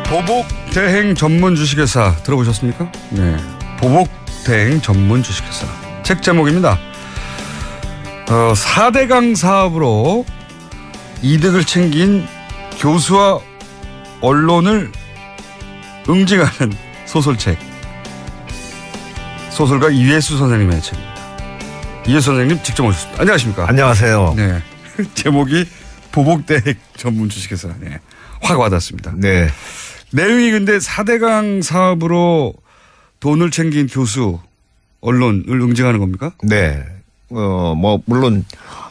보복 대행 전문 주식회사 들어보셨습니까? 네. 보복 대행 전문 주식회사. 책 제목입니다. 4대강 사업으로 이득을 챙긴 교수와 언론을 응징하는 소설책. 소설가 이회수 선생님의 책입니다. 이회수 선생님 직접 오셨습니다. 안녕하십니까? 안녕하세요. 네. 제목이 보복 대행 전문 주식회사. 네. 확 와닿습니다. 네. 내용이 근데 4대강 사업으로 돈을 챙긴 교수, 언론을 응징하는 겁니까? 네. 물론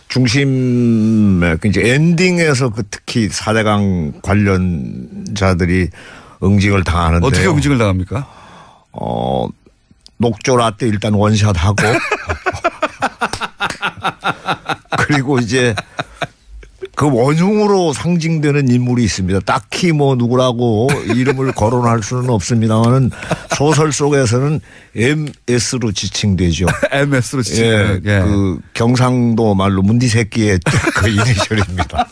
중심에 이제 엔딩에서 특히 4대강 관련자들이 응징을 당하는데 어떻게 응징을 당합니까? 녹조라떼 일단 원샷하고 그리고 이제 그 원흉으로 상징되는 인물이 있습니다. 딱히 뭐 누구라고 이름을 거론할 수는 없습니다만은 소설 속에서는 MS로 지칭되죠. MS로 지칭. 예, 그 경상도 말로 문디 새끼의 그 이니셜입니다.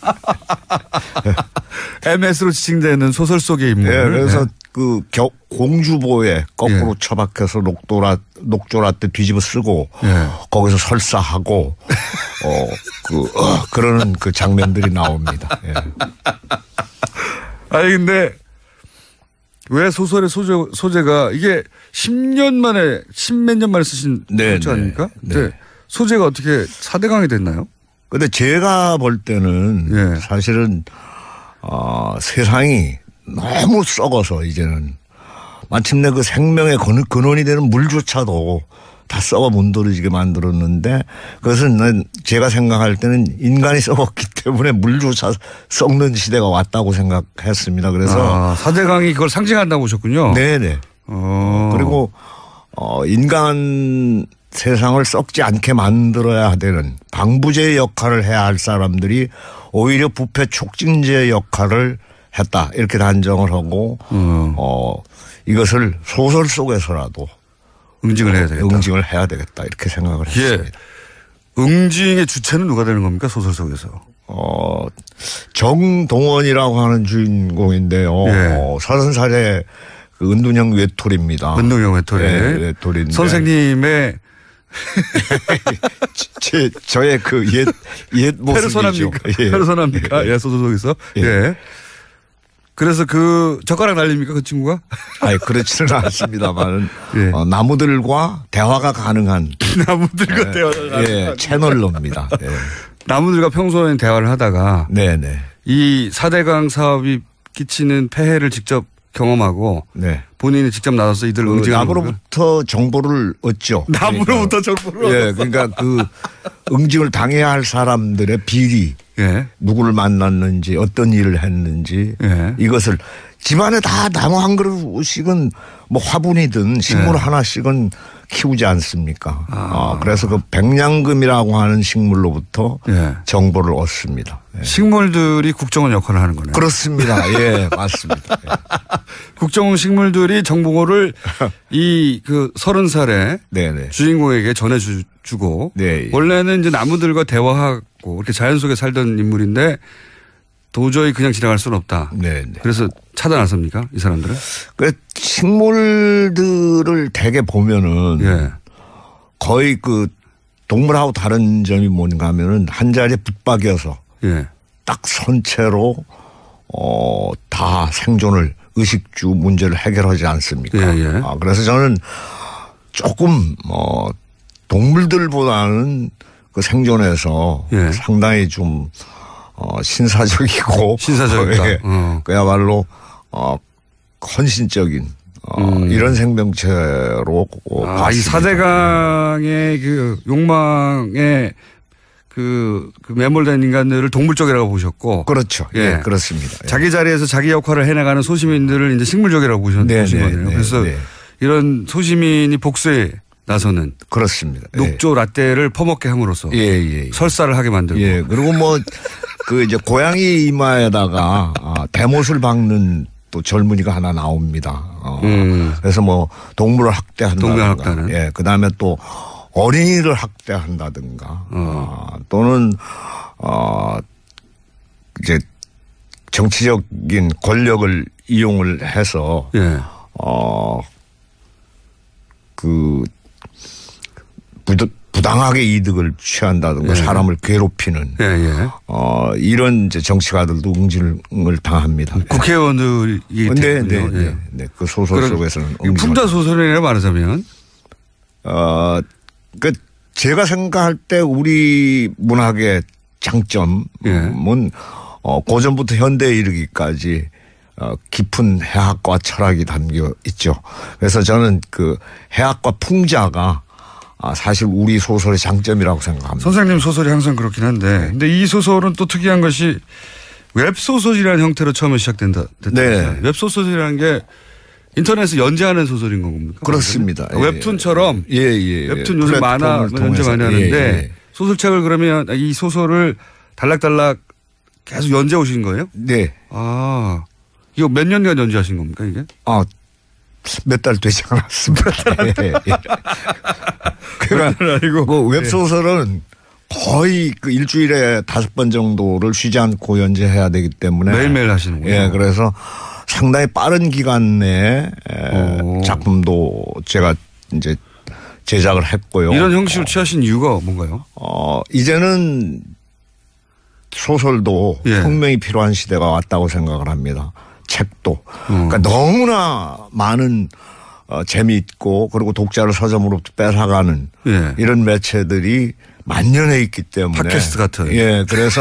MS로 지칭되는 소설 속의 인물. 예, 그래서 그 공주보에 거꾸로 처박혀서 녹조라떼 뒤집어 쓰고 거기서 설사하고 그러는 그 장면들이 나옵니다. 예. 아니 근데 왜 소설의 소재가 이게 10년 만에 10몇 년 만에 쓰신 소재 아닙니까? 네. 소재가 어떻게 4대강이 됐나요? 근데 제가 볼 때는 사실은 세상이 너무 썩어서 이제는 마침내 그 생명의 근원이 되는 물조차도 다 썩어 문드러지게 만들었는데 그것은 제가 생각할 때는 인간이 썩었기 때문에 물조차 썩는 시대가 왔다고 생각했습니다. 그래서 4대강이 그걸 상징한다고 보셨군요. 네네. 그리고 인간 세상을 썩지 않게 만들어야 되는 방부제 역할을 해야 할 사람들이 오히려 부패 촉진제 역할을 했다 이렇게 단정을 하고 이것을 소설 속에서라도 응징을 해야 되겠다. 이렇게 생각을 했습니다. 응징의 주체는 누가 되는 겁니까 소설 속에서? 정동원이라고 하는 주인공인데요. 30살의 그 은둔형 외톨이입니다. 은둔형 외톨이. 외톨이인데 선생님의 저의 그 옛 모습이죠. 페르소나입니까? 소설 속에서. 그래서 그 젓가락 날립니까 그 친구가? 아니 그렇지는 않습니다만 나무들과 대화가 가능한 나무들과 대화가 가능한 채널로입니다. 나무들과 평소에 대화를 하다가 이 4대강 사업이 끼치는 폐해를 직접 경험하고 본인이 직접 나서서 이들 응징하는 나무로부터 정보를 얻죠. 나무로부터 정보를 그러니까 그 응징을 당해야 할 사람들의 비리 누구를 만났는지 어떤 일을 했는지 이것을 집안에 다 나무 한 그릇씩은 뭐 화분이든 식물 하나씩은 키우지 않습니까? 그래서 그 백냥금이라고 하는 식물로부터 정보를 얻습니다. 식물들이 국정원 역할을 하는 거네요. 그렇습니다. 맞습니다. 국정원 식물들이 정보를 이 그 30살의 주인공에게 전해주고 원래는 이제 나무들과 대화하고 이렇게 자연 속에 살던 인물인데 도저히 그냥 지나갈 수는 없다. 그래서 차단했습니까? 이 사람들은? 그 식물들을 대개 보면은 거의 그 동물하고 다른 점이 뭔가 하면은 한 자리에 붙박여서 딱 선체로 다 생존을 의식주 문제를 해결하지 않습니까? 그래서 저는 조금 동물들보다는 그 생존에서 상당히 좀 신사적이고 그야말로 헌신적인 이런 생명체로 봤습니다. 이 4대강의 그 욕망에 그 매몰된 인간들을 동물적이라고 보셨고 그렇죠. 그렇습니다. 자기 자리에서 자기 역할을 해나가는 소시민들을 이제 식물적이라고 보신 거네요. 그래서 이런 소시민이 복수에 나서는 그렇습니다. 녹조 라떼를 퍼먹게 함으로써 설사를 하게 만들고 그리고 뭐 그 이제 고양이 이마에다가 대못을 박는 또 젊은이가 하나 나옵니다. 그래서 뭐 동물을 학대한다든가 그다음에 또 어린이를 학대한다든가 또는 이제 정치적인 권력을 이용을 해서 예. 부당하게 이득을 취한다든가 예. 사람을 괴롭히는 이런 이제 정치가들도 응징을 당합니다. 국회의원들이 때문에 네. 그 소설 속에서는 풍자 소설이라 말하자면 그 제가 생각할 때 우리 문학의 장점은 고전부터 현대에 이르기까지 깊은 해학과 철학이 담겨 있죠. 그래서 저는 그 해학과 풍자가 사실 우리 소설의 장점이라고 생각합니다. 선생님 소설이 항상 그렇긴 한데 근데 이 소설은 또 특이한 것이 웹소설이라는 형태로 처음에 시작된다. 네. 웹소설이라는 게 인터넷에 연재하는 소설인 겁니까? 그렇습니다. 웹툰처럼 예. 웹툰 요즘 만화 연재 많이 하는데 소설책을 그러면 이 소설을 달락달락 계속 연재 오신 거예요? 네. 이거 몇 년간 연재하신 겁니까 이게? 몇 달 되지 않았습니다. 그러니까 그 웹소설은 거의 그 일주일에 5번 정도를 쉬지 않고 연재해야 되기 때문에 매일매일 하시는군요. 예, 그래서 상당히 빠른 기간 내에 작품도 제가 이제 제작을 했고요. 이런 형식을 취하신 이유가 뭔가요? 이제는 소설도 혁명이 필요한 시대가 왔다고 생각을 합니다. 책도. 그러니까 너무나 많은 재미있고 그리고 독자를 서점으로부터 뺏어가는 이런 매체들이 만연해 있기 때문에. 팟캐스트 같은. 예, 그래서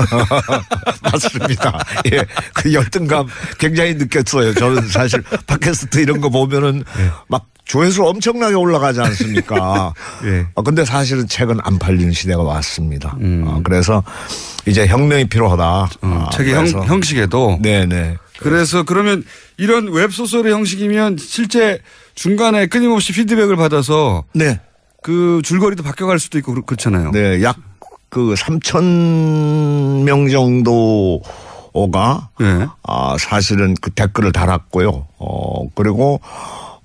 맞습니다. 예, 그 열등감 굉장히 느꼈어요. 저는 사실 팟캐스트 이런 거 보면은 막 조회수 엄청나게 올라가지 않습니까? 근데 사실은 책은 안 팔리는 시대가 왔습니다. 그래서 이제 혁명이 필요하다. 책의 형식에도. 네네. 그래서 그러면 이런 웹소설의 형식이면 실제 중간에 끊임없이 피드백을 받아서 그 줄거리도 바뀌어갈 수도 있고 그렇잖아요. 네. 약 그 3,000명 정도가 사실은 그 댓글을 달았고요. 그리고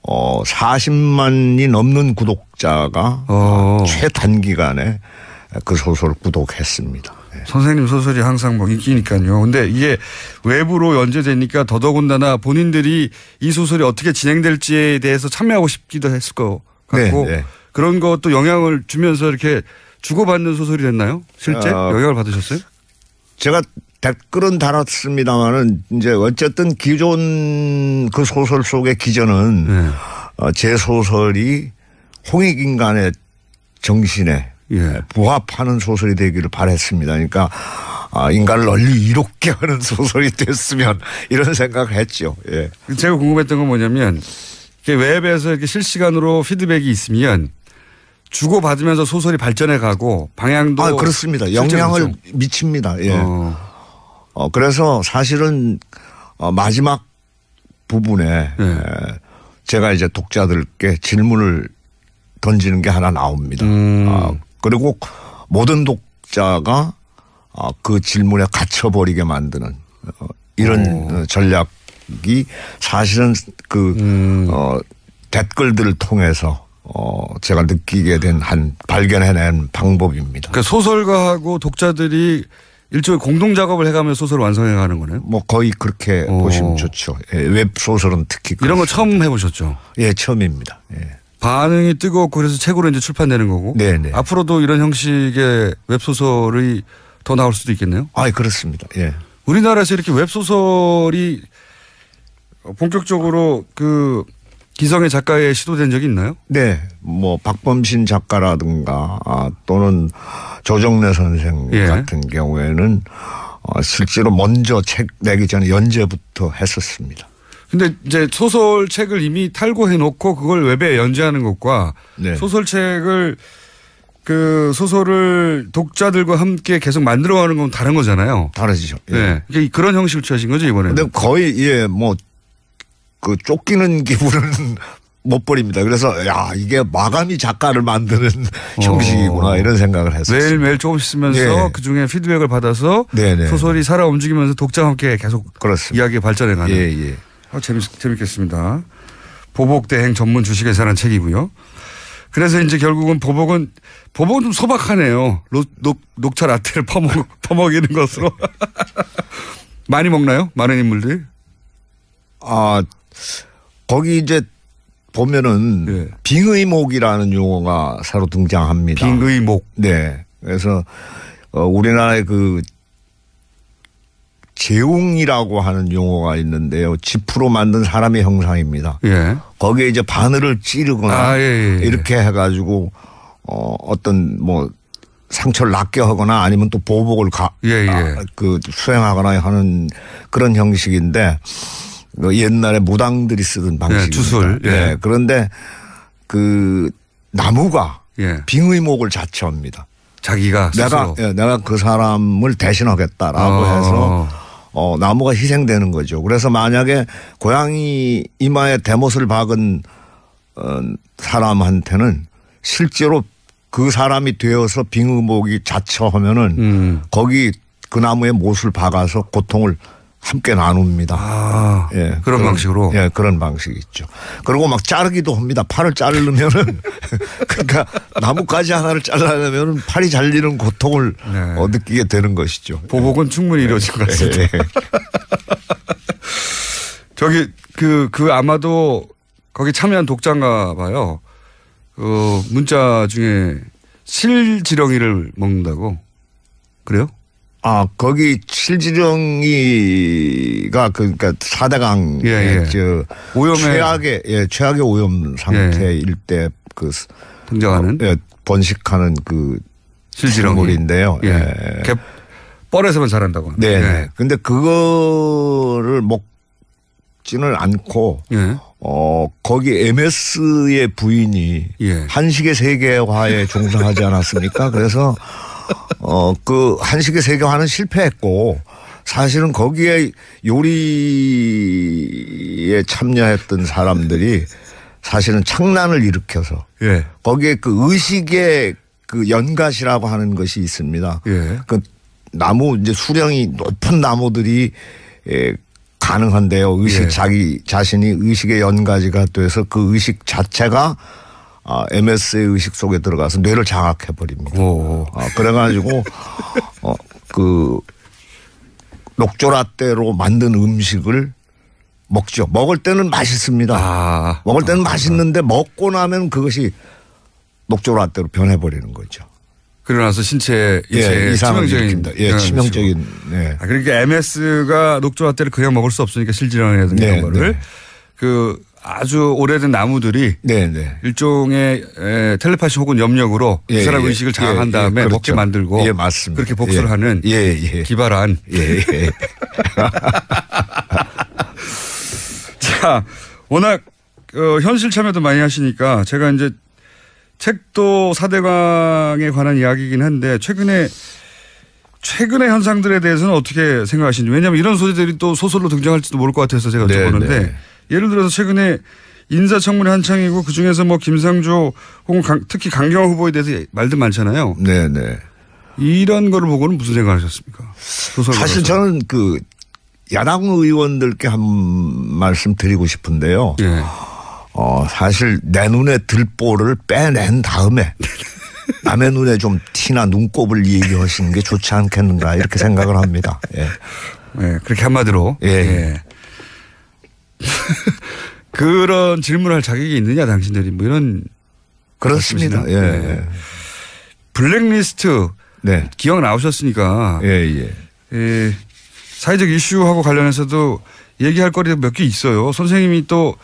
40만이 넘는 구독자가 최단기간에 그 소설을 구독했습니다. 선생님 소설이 항상 뭐 인기니까요. 근데 이게 외부로 연재되니까 더더군다나 본인들이 이 소설이 어떻게 진행될지에 대해서 참여하고 싶기도 했을 것 같고 그런 것도 영향을 주면서 이렇게 주고받는 소설이 됐나요? 실제 영향을 받으셨어요? 제가 댓글은 달았습니다만은 이제 어쨌든 기존 그 소설 속의 기전은 제 소설이 홍익인간의 정신에 부합하는 소설이 되기를 바랬습니다. 그러니까 인간을 널리 이롭게 하는 소설이 됐으면 이런 생각을 했죠. 예. 제가 궁금했던 건 뭐냐면 웹에서 이렇게 실시간으로 피드백이 있으면 주고받으면서 소설이 발전해 가고 방향도 그렇습니다. 영향을 미칩니다. 예. 그래서 사실은 마지막 부분에 제가 이제 독자들께 질문을 던지는 게 하나 나옵니다. 그리고 모든 독자가 그 질문에 갇혀버리게 만드는 이런 전략이 사실은 댓글들을 통해서 제가 느끼게 된 발견해낸 방법입니다. 그러니까 소설가하고 독자들이 일종의 공동 작업을 해가며 소설을 완성해가는 거네요. 뭐 거의 그렇게 보시면 좋죠. 웹 소설은 특히 이런 거 처음 해보셨죠? 예, 처음입니다. 예. 반응이 뜨겁고 그래서 책으로 이제 출판되는 거고. 네네. 앞으로도 이런 형식의 웹 소설이 더 나올 수도 있겠네요. 그렇습니다. 예. 우리나라에서 이렇게 웹 소설이 본격적으로 그 기성의 작가에 시도된 적이 있나요? 네. 뭐 박범신 작가라든가 또는 조정래 선생 같은 경우에는 실제로 먼저 책 내기 전에 연재부터 했었습니다. 근데 이제 소설책을 이미 탈고해 놓고 그걸 웹에 연재하는 것과 소설책을 그 소설을 독자들과 함께 계속 만들어가는 건 다른 거잖아요. 다르죠. 네. 그런 형식을 취하신 거죠, 이번에는. 근데 거의 그 쫓기는 기분은 못 버립니다. 그래서 이게 마감이 작가를 만드는 형식이구나 이런 생각을 했었어요. 매일매일 조금씩 쓰면서 그중에 피드백을 받아서 소설이 살아 움직이면서 독자와 함께 계속 이야기가 발전해가는. 재밌겠습니다. 보복대행 전문 주식회사라는 책이고요. 그래서 이제 결국은 보복은 좀 소박하네요. 녹차 라떼를 퍼먹이는 것으로. 많이 먹나요? 많은 인물들이? 거기 이제 보면은 예. 빙의목이라는 용어가 새로 등장합니다. 빙의목. 네. 그래서 우리나라의 그 재웅이라고 하는 용어가 있는데요. 지프로 만든 사람의 형상입니다. 예. 거기에 이제 바늘을 찌르거나 예. 이렇게 해가지고 어떤 뭐 상처를 낫게 하거나 아니면 또 보복을 수행하거나 하는 그런 형식인데 옛날에 무당들이 쓰던 방식입니다. 주술. 네. 그런데 그 나무가 빙의목을 자처합니다. 자기가 스스로. 내가 그 사람을 대신하겠다라고 해서 나무가 희생되는 거죠. 그래서 만약에 고양이 이마에 대못을 박은 사람한테는 실제로 그 사람이 되어서 빙의목이 자처하면은 거기 그 나무에 못을 박아서 고통을 함께 나눕니다. 예, 그런 방식으로. 예, 그런 방식이 있죠. 그리고 막 자르기도 합니다. 팔을 자르려면은 그러니까 나뭇가지 하나를 잘라내면은 팔이 잘리는 고통을 느끼게 되는 것이죠. 보복은 충분히 이루어진 것 같습니다. 저기 그 아마도 거기 참여한 독자인가 봐요. 문자 중에 실지렁이를 먹는다고. 그래요? 거기 실지렁이가 그러니까 4대강 최악의 오염 상태일 때 그 등장하는 번식하는 그 실지렁이인데요. 뻘에서만 자란다고. 네. 근데 그거를 먹지는 않고 거기 MS의 부인이 한식의 세계화에 종사하지 않았습니까? 그래서 그 한식의 세계화는 실패했고 사실은 거기에 요리에 참여했던 사람들이 사실은 창난을 일으켜서 거기에 그 의식의 그 연갓이라고 하는 것이 있습니다. 그 나무 이제 수령이 높은 나무들이 가능한데요. 의식 자기 자신이 의식의 연가지가 돼서 그 의식 자체가 MS의 의식 속에 들어가서 뇌를 장악해 버립니다. 그래가지고 그 녹조라떼로 만든 음식을 먹죠. 먹을 때는 맛있습니다. 먹을 때는 맛있는데 먹고 나면 그것이 녹조라떼로 변해버리는 거죠. 그러고 나서 신체에 치명적인. 치명적인. 그러니까 MS가 녹조라떼를 그냥 먹을 수 없으니까 실지렁이라든가 이런 거를 그 아주 오래된 나무들이 일종의 텔레파시 혹은 염력으로 그 사람 의식을 장악한 다음에 그렇죠. 먹게 만들고 그렇게 복수를 하는 기발한. 자, 워낙 현실 참여도 많이 하시니까 제가 이제 책도 4대강에 관한 이야기이긴 한데 최근의 현상들에 대해서는 어떻게 생각하시는지. 왜냐하면 이런 소재들이 또 소설로 등장할지도 모를 것 같아서 제가 여쭤보는데 예를 들어서 최근에 인사청문회 한창이고 그중에서 뭐 김상조 혹은 특히 강경화 후보에 대해서 말들 많잖아요. 이런 거를 보고는 무슨 생각하셨습니까? 사실 저는 그 야당 의원들께 한 말씀 드리고 싶은데요. 사실 내 눈에 들보를 빼낸 다음에 남의 눈에 좀 티나 눈곱을 얘기하시는 게 좋지 않겠는가 이렇게 생각을 합니다. 그렇게 한마디로. 그런 질문을 할 자격이 있느냐 당신들이 뭐 이런. 그렇습니다. 블랙리스트 기억 나오셨으니까. 사회적 이슈하고 관련해서도 얘기할 거리가 몇 개 있어요. 선생님이 또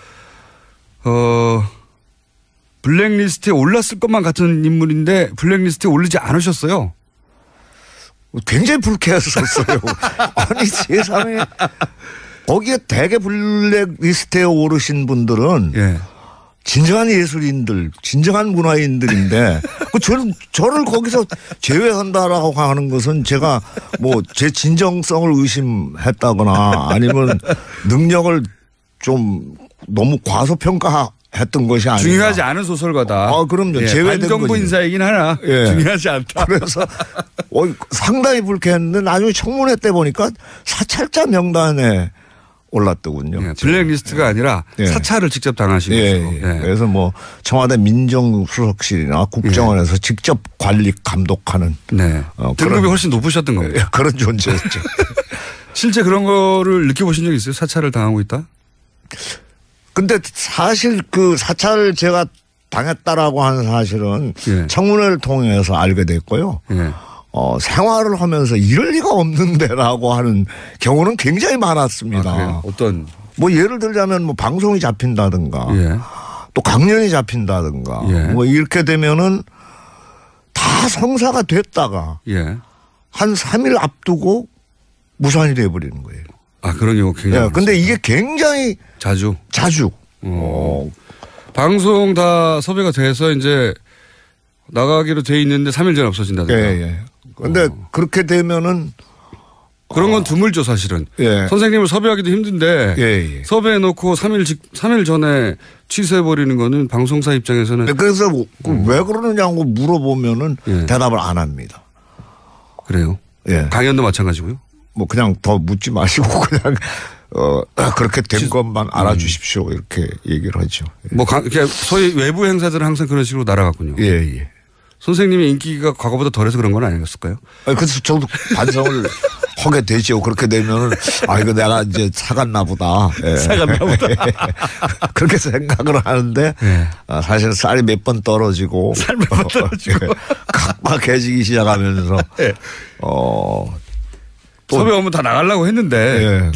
블랙리스트에 올랐을 것만 같은 인물인데 블랙리스트에 올리지 않으셨어요. 굉장히 불쾌했었어요. 아니 세상에 거기에 대개 블랙리스트에 오르신 분들은 진정한 예술인들, 진정한 문화인들인데 저를 거기서 제외한다라고 하는 것은 제가 뭐 제 진정성을 의심했다거나 아니면 능력을 좀 너무 과소평가했던 것이 아니라. 중요하지 않은 소설가다. 그럼요. 제외된 반정부 인사이긴 하나 중요하지 않다. 그래서 상당히 불쾌했는데 나중에 청문회 때 보니까 사찰자 명단에 올랐더군요. 블랙리스트가 아니라 사찰을 직접 당하신 거죠. 그래서 뭐 청와대 민정수석실이나 국정원에서 직접 관리 감독하는 등급이 훨씬 높으셨던 겁니다. 그런 존재였죠. 실제 그런 거를 느껴보신 적 있어요? 사찰을 당하고 있다? 근데 사실 그 사찰을 제가 당했다라고 하는 사실은 예. 청문회를 통해서 알게 됐고요. 예. 생활을 하면서 이럴 리가 없는데라고 하는 경우는 굉장히 많았습니다. 어떤? 뭐 예를 들자면 뭐 방송이 잡힌다든가 예. 또 강연이 잡힌다든가 예. 뭐 이렇게 되면은 다 성사가 됐다가 예. 한 3일 앞두고 무산이 돼버리는 거예요. 아, 그런 경우 굉장히. 예. 근데 이게 굉장히 자주. 방송 다 섭외가 돼서 이제 나가기로 돼 있는데 3일 전에 없어진다든가. 예. 근데 그렇게 되면은 그런 건 드물죠, 사실은. 예. 선생님을 섭외하기도 힘든데 예. 섭외해 놓고 3일 전에 취소해 버리는 거는 방송사 입장에서는. 그래서 왜 그러느냐고 물어보면은 예. 대답을 안 합니다. 그래요? 예. 강연도 마찬가지고요? 뭐 그냥 더 묻지 마시고 그냥 그렇게 된 것만 알아주십시오 이렇게 얘기를 하죠. 예. 뭐 그러니까 소위 외부 행사들은 항상 그런 식으로 날아갔군요. 예. 선생님의 인기가 과거보다 덜해서 그런 건 아니었을까요? 그래서 저도 반성을 하게 되죠. 그렇게 되면은 이거 내가 이제 사갔나 보다. 예. 사갔나 보다. 그렇게 생각을 하는데 예. 사실 쌀이 몇 번 떨어지고 각박해지기 시작하면서 예. 섭외 오면 다 나가려고 했는데 예.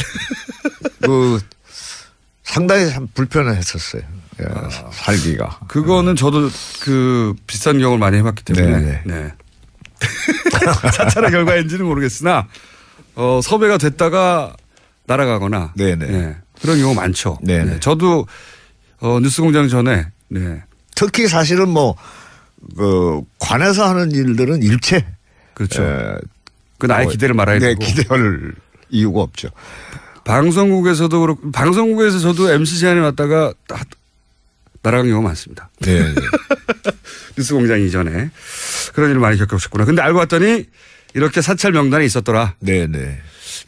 상당히 참 불편했었어요. 예. 살기가. 그거는 저도 비슷한 경험을 많이 해봤기 때문에 네. 사찰의 결과인지는 모르겠으나 섭외가 됐다가 날아가거나 네. 그런 경우 많죠. 네. 저도 뉴스공장 전에 특히 사실은 관에서 하는 일들은 일체 그렇죠. 그건 아예 기대를 말아야 되고. 기대할 이유가 없죠. 방송국에서도 그렇고 방송국에서 저도 MC 제안이 왔다가 날아간 경우가 많습니다. 네. 뉴스공장 이전에 그런 일을 많이 겪으셨구나. 근데 알고 봤더니 이렇게 사찰 명단에 있었더라. 네.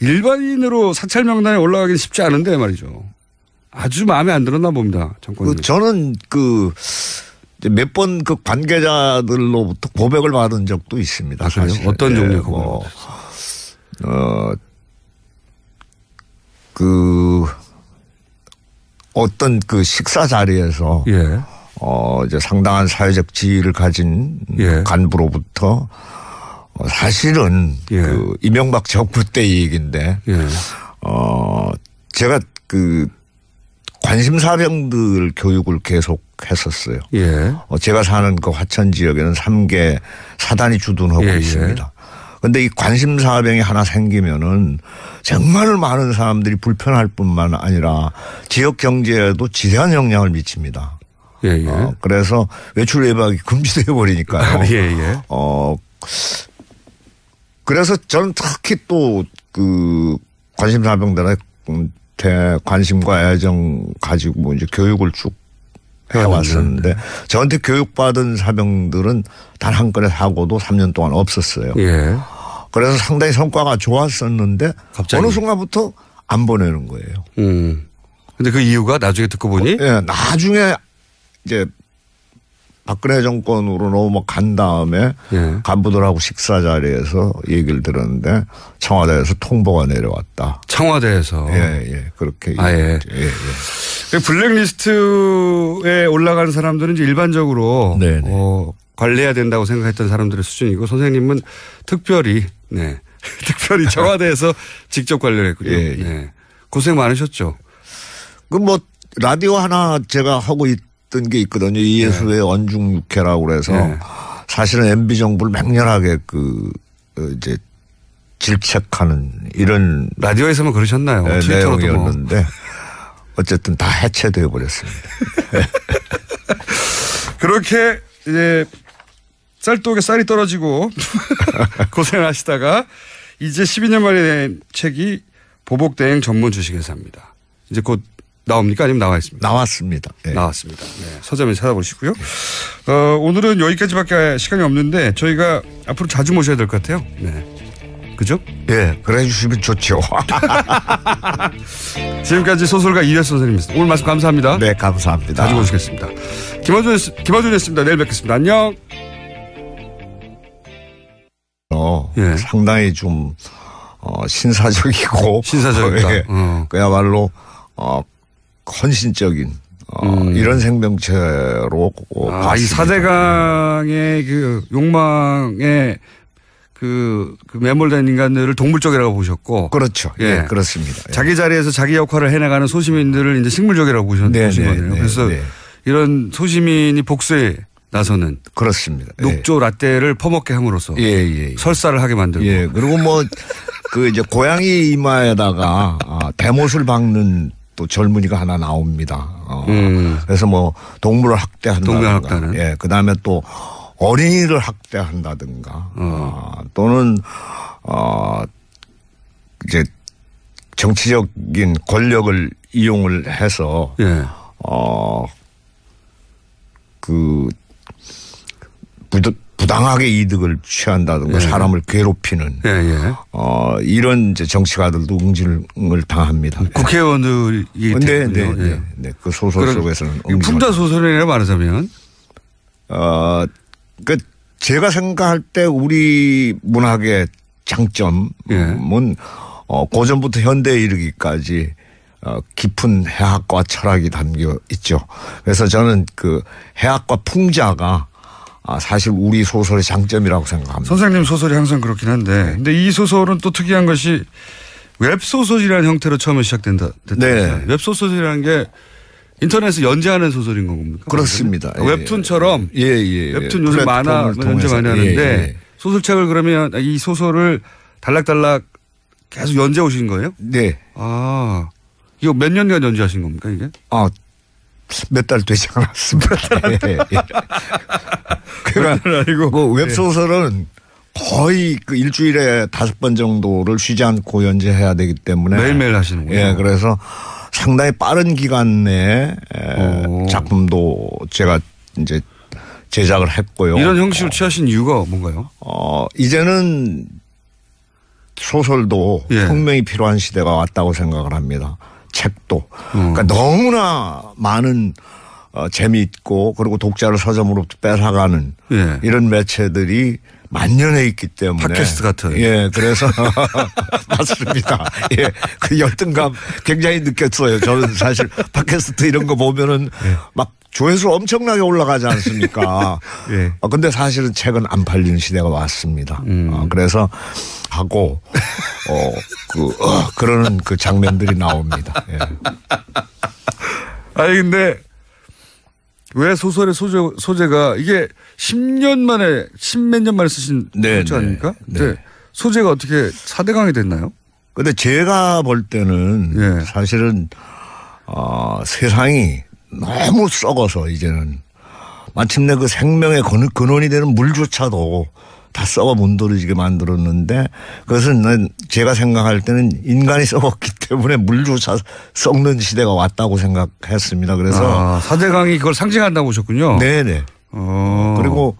일반인으로 사찰 명단에 올라가기는 쉽지 않은데 말이죠. 아주 마음에 안 들었나 봅니다. 정권이. 저는 몇 번 관계자들로부터 고백을 받은 적도 있습니다. 아, 사실. 어떤 종류의 고백을? 어떤 식사 자리에서 예. 이제 상당한 사회적 지위를 가진 예. 간부로부터 사실은 예. 이명박 정부 때 얘기인데 예. 제가 관심사병들 교육을 계속 했었어요. 예. 제가 사는 화천 지역에는 3개 사단이 주둔하고 있습니다. 그런데 이 관심사병이 하나 생기면은 정말 많은 사람들이 불편할 뿐만 아니라 지역 경제에도 지대한 영향을 미칩니다. 예. 그래서 외출 외박이 금지되어 버리니까요. 예. 그래서 저는 특히 또 관심사병들의 관심과 애정 가지고 이제 교육을 쭉 해왔었는데 저한테 교육받은 사병들은 단 한 건의 사고도 3년 동안 없었어요. 예. 그래서 상당히 성과가 좋았었는데 갑자기. 어느 순간부터 안 보내는 거예요. 근데 그 이유가 나중에 듣고 보니? 예, 나중에 이제 박근혜 정권으로 넘어간 다음에 예. 간부들하고 식사 자리에서 얘기를 들었는데 청와대에서 통보가 내려왔다. 청와대에서? 예. 그렇게. 예. 블랙리스트에 올라가는 사람들은 이제 일반적으로 관리해야 된다고 생각했던 사람들의 수준이고 선생님은 특별히 청와대에서 직접 관리를 했군요. 예. 고생 많으셨죠. 라디오 하나 제가 하고 있던 게 있거든요. 이예수의 언중육해라고 그래서 사실은 MB 정부를 맹렬하게 이제 질책하는 이런 라디오에서만 그러셨나요? 내용이었는데 어쨌든 다 해체되어 버렸습니다. 그렇게 이제 쌀독에 쌀이 떨어지고 고생하시다가 이제 12년 만에 낸 책이 보복대행 전문 주식회사입니다. 이제 곧 나옵니까? 아니면 나와 있습니까? 나왔습니다. 네. 나왔습니다. 서점에 찾아보시고요. 오늘은 여기까지밖에 시간이 없는데 저희가 앞으로 자주 모셔야 될 것 같아요. 그죠? 예, 그래 주시면 좋죠. 지금까지 소설가 이회수 선생님이었습니다. 오늘 말씀 감사합니다. 네, 감사합니다. 자주 모시겠습니다. 김어준이었습니다. 내일 뵙겠습니다. 안녕. 상당히 좀 신사적이고. 신사적이다. 예, 그야말로 헌신적인 이런 생명체로. 이 4대강의 그 욕망에 그 매몰된 인간들을 동물적이라고 보셨고. 그렇죠. 예, 그렇습니다. 자기 자리에서 자기 역할을 해나가는 소시민들을 이제 식물적이라고 보신 거네요. 그래서 이런 소시민이 복수에 나서는. 그렇습니다. 녹조 라떼를 퍼먹게 함으로써. 설사를 하게 만들고. 그리고 뭐 그 이제 고양이 이마에다가 대못을 박는 또 젊은이가 하나 나옵니다. 그래서 뭐 동물을 학대한다든가. 그 다음에 또 어린이를 학대한다든가. 또는 이제 정치적인 권력을 이용을 해서 그 부당하게 이득을 취한다든가 사람을 괴롭히는 이런 이제 정치가들도 응징을 당합니다. 국회의원들이 때문에. 그 소설 속에서는 풍자 소설이라고 말하자면 그 제가 생각할 때 우리 문학의 장점은 고전부터 현대에 이르기까지 깊은 해학과 철학이 담겨 있죠. 그래서 저는 그 해학과 풍자가 사실 우리 소설의 장점이라고 생각합니다. 선생님 소설이 항상 그렇긴 한데 근데 이 소설은 또 특이한 것이 웹소설이라는 형태로 처음에 시작된다. 웹소설이라는 게 인터넷에 연재하는 소설인 겁니까? 그렇습니다. 웹툰처럼. 웹툰 요즘 만화 연재 많이 하는데 소설책을 그러면 이 소설을 달락달락 계속 연재 오신 거예요? 네. 이거 몇 년간 연재하신 겁니까 이게? 몇 달 되지 않았습니다. 그러니까 그 웹소설은 거의 그 일주일에 5번 정도를 쉬지 않고 연재해야 되기 때문에 매일매일 하시는군요. 그래서 상당히 빠른 기간 내에 작품도 제가 이제 제작을 했고요. 이런 형식을 취하신 이유가 뭔가요? 이제는 소설도 혁명이 필요한 시대가 왔다고 생각을 합니다. 책도. 그러니까 너무나 많은 재미있고 그리고 독자를 서점으로부터 뺏어가는 이런 매체들이 만연해 있기 때문에. 팟캐스트 같은. 그래서 맞습니다. 그 열등감 굉장히 느꼈어요. 저는 사실 팟캐스트 이런 거 보면은 막 조회수 엄청나게 올라가지 않습니까? 근데 사실은 책은 안 팔리는 시대가 왔습니다. 그래서 하고 그러는 그 장면들이 나옵니다. 아니 근데 왜 소설의 소재가 이게 10년 만에 10몇 년 만에 쓰신 소재 아닙니까? 소재가 어떻게 4대강이 됐나요? 근데 제가 볼 때는 사실은 세상이 너무 썩어서 이제는 마침내 그 생명의 근원이 되는 물조차도 다 썩어 문드러지게 만들었는데 그것은 제가 생각할 때는 인간이 썩었기 때문에 물조차 썩는 시대가 왔다고 생각했습니다. 그래서 4대강이 그걸 상징한다고 보셨군요. 네네. 그리고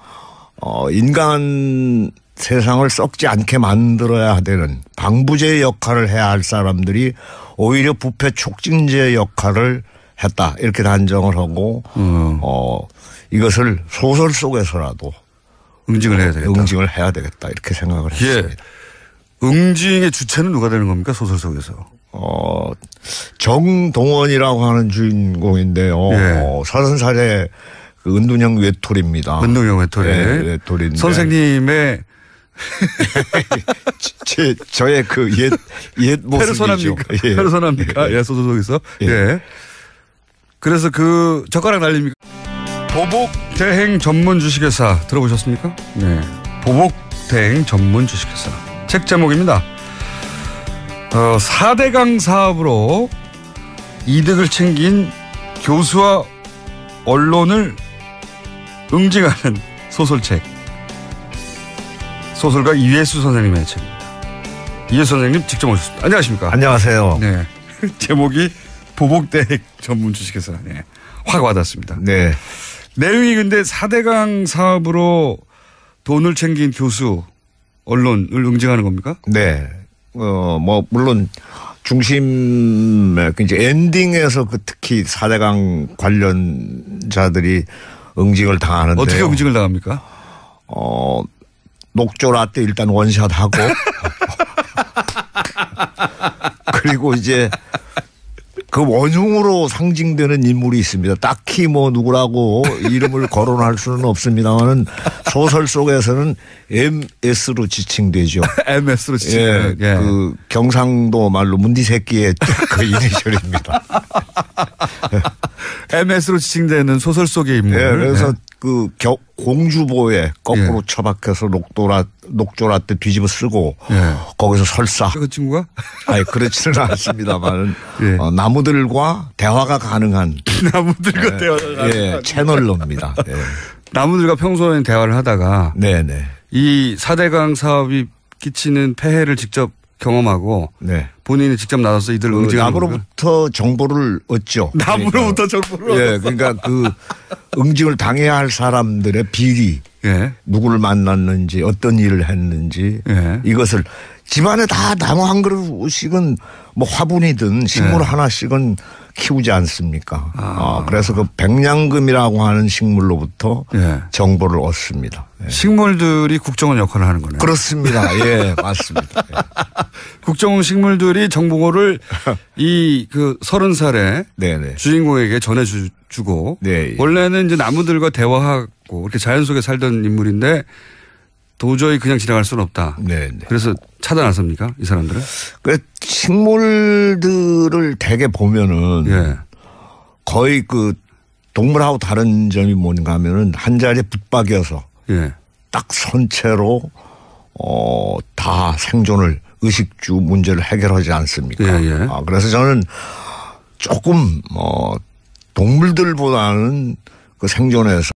인간 세상을 썩지 않게 만들어야 되는 방부제 역할을 해야 할 사람들이 오히려 부패 촉진제 역할을 했다 이렇게 단정을 하고 이것을 소설 속에서라도 응징을 해야 되겠다 이렇게 생각을 했습니다. 응징의 주체는 누가 되는 겁니까 소설 속에서? 정동원이라고 하는 주인공인데요. 30살의 그 은둔형 외톨이입니다. 은둔형 외톨이. 외톨이인데. 선생님의 저의 그 옛 모습이죠. 페르소나입니까? 소설 속에서. 그래서 그 젓가락 날립니까? 보복 대행 전문 주식회사 들어보셨습니까? 보복 대행 전문 주식회사. 책 제목입니다. 4대강 사업으로 이득을 챙긴 교수와 언론을 응징하는 소설책. 소설가 이회수 선생님의 책입니다. 이회수 선생님 직접 오셨습니다. 안녕하십니까? 안녕하세요. 제목이 보복 대행 전문 주식회사. 확 와닿습니다. 내용이 근데 4대강 사업으로 돈을 챙긴 교수, 언론을 응징하는 겁니까? 뭐 물론 중심에 이제 엔딩에서 그 특히 4대강 관련자들이 응징을 당하는데요. 어떻게 응징을 당합니까? 녹조 라떼 일단 원샷하고 그리고 이제 그 원흉으로 상징되는 인물이 있습니다. 딱히 뭐 누구라고 이름을 거론할 수는 없습니다만은 소설 속에서는 MS로 지칭되죠. MS로 지칭. 예, 그 경상도 말로 문디새끼의 그 이니셜입니다. MS로 지칭되는 소설 속의 인물. 예, 그래서 그 공주보에 거꾸로 처박혀서 녹조라 때 뒤집어 쓰고 거기서 설사. 그 친구가? 아니 그렇지는 않습니다만 나무들과 대화가 가능한 나무들과 대화가 가능한 채널로입니다. 나무들과 평소에 대화를 하다가 네네 이 4대강 사업이 끼치는 폐해를 직접 경험하고 본인이 직접 나서서 이들 응징하는 나무로부터 정보를 얻죠. 나무로부터 정보를 얻었어. 그러니까 그 응징을 당해야 할 사람들의 비리, 누구를 만났는지 어떤 일을 했는지 이것을 집안에 다 나무 한 그릇씩은 뭐 화분이든 식물 하나씩은 키우지 않습니까? 그래서 그 백냥금이라고 하는 식물로부터 정보를 얻습니다. 식물들이 국정원 역할을 하는 거네요. 그렇습니다. 예, 맞습니다. 국정원 식물들이 정보를 이 그 30살의 주인공에게 전해주고 원래는 이제 나무들과 대화하고 이렇게 자연 속에 살던 인물인데 도저히 그냥 지나갈 수는 없다. 그래서 차단했습니까? 이 사람들은? 그 식물들을 대개 보면은 거의 그 동물하고 다른 점이 뭔가 하면은 한 자리에 붙박여서 딱 선체로 다 생존을 의식주 문제를 해결하지 않습니까? 그래서 저는 조금 동물들보다는 그 생존에서